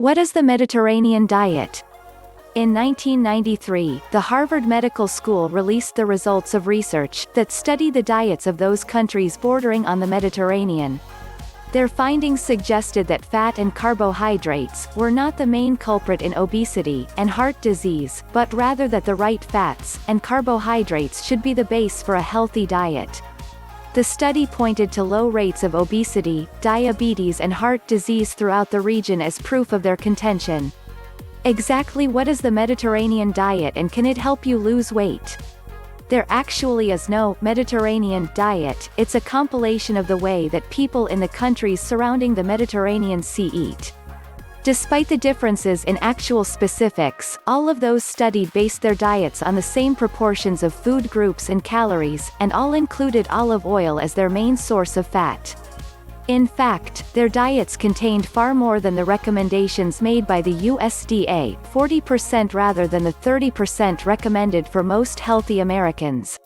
What is the Mediterranean diet? In 1993, the Harvard Medical School released the results of research that studied the diets of those countries bordering on the Mediterranean. Their findings suggested that fat and carbohydrates were not the main culprit in obesity and heart disease, but rather that the right fats and carbohydrates should be the base for a healthy diet. The study pointed to low rates of obesity, diabetes and heart disease throughout the region as proof of their contention. Exactly what is the Mediterranean diet and can it help you lose weight? There actually is no Mediterranean diet, it's a compilation of the way that people in the countries surrounding the Mediterranean Sea eat. Despite the differences in actual specifics, all of those studied based their diets on the same proportions of food groups and calories, and all included olive oil as their main source of fat. In fact, their diets contained far more than the recommendations made by the USDA, 40% rather than the 30% recommended for most healthy Americans.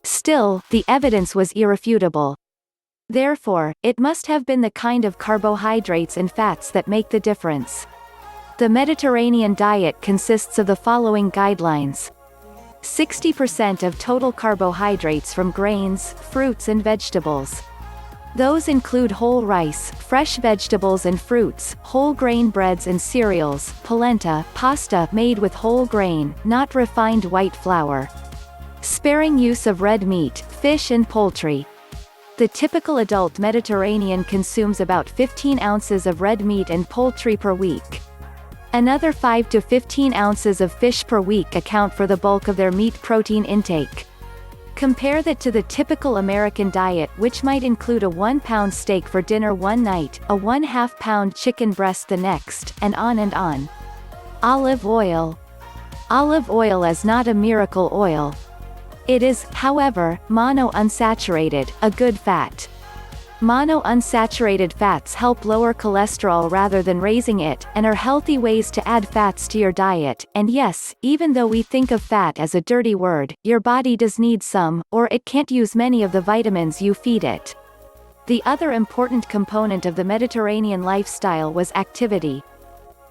Still, the evidence was irrefutable. Therefore, it must have been the kind of carbohydrates and fats that make the difference. The Mediterranean diet consists of the following guidelines. 60% of total carbohydrates from grains, fruits and vegetables. Those include whole rice, fresh vegetables and fruits, whole grain breads and cereals, polenta, pasta made with whole grain, not refined white flour. Sparing use of red meat, fish and poultry. The typical adult Mediterranean consumes about 15 ounces of red meat and poultry per week. Another 5 to 15 ounces of fish per week account for the bulk of their meat protein intake. Compare that to the typical American diet, which might include a 1-pound steak for dinner one night, a 1/2 pound chicken breast the next, and on and on. Olive oil. Olive oil is not a miracle oil. It is, however, monounsaturated, a good fat. Monounsaturated fats help lower cholesterol rather than raising it, and are healthy ways to add fats to your diet, and yes, even though we think of fat as a dirty word, your body does need some, or it can't use many of the vitamins you feed it. The other important component of the Mediterranean lifestyle was activity.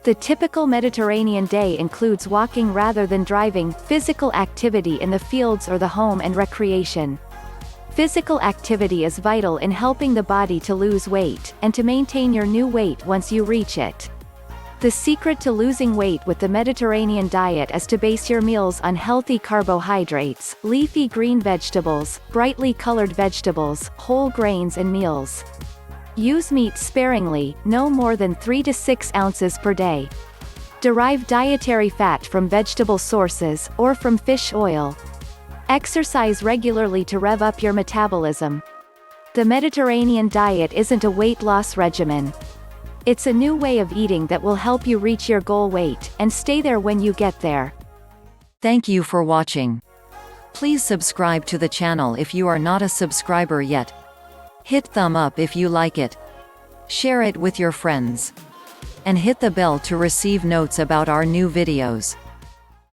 The typical Mediterranean day includes walking rather than driving, physical activity in the fields or the home and recreation. Physical activity is vital in helping the body to lose weight, and to maintain your new weight once you reach it. The secret to losing weight with the Mediterranean diet is to base your meals on healthy carbohydrates, leafy green vegetables, brightly colored vegetables, whole grains and meals. Use meat sparingly, no more than 3 to 6 ounces per day. Derive dietary fat from vegetable sources, or from fish oil. Exercise regularly to rev up your metabolism. The Mediterranean diet isn't a weight loss regimen. It's a new way of eating that will help you reach your goal weight, and stay there when you get there. Thank you for watching. Please subscribe to the channel if you are not a subscriber yet. Hit thumb up if you like it. Share it with your friends. And hit the bell to receive notes about our new videos.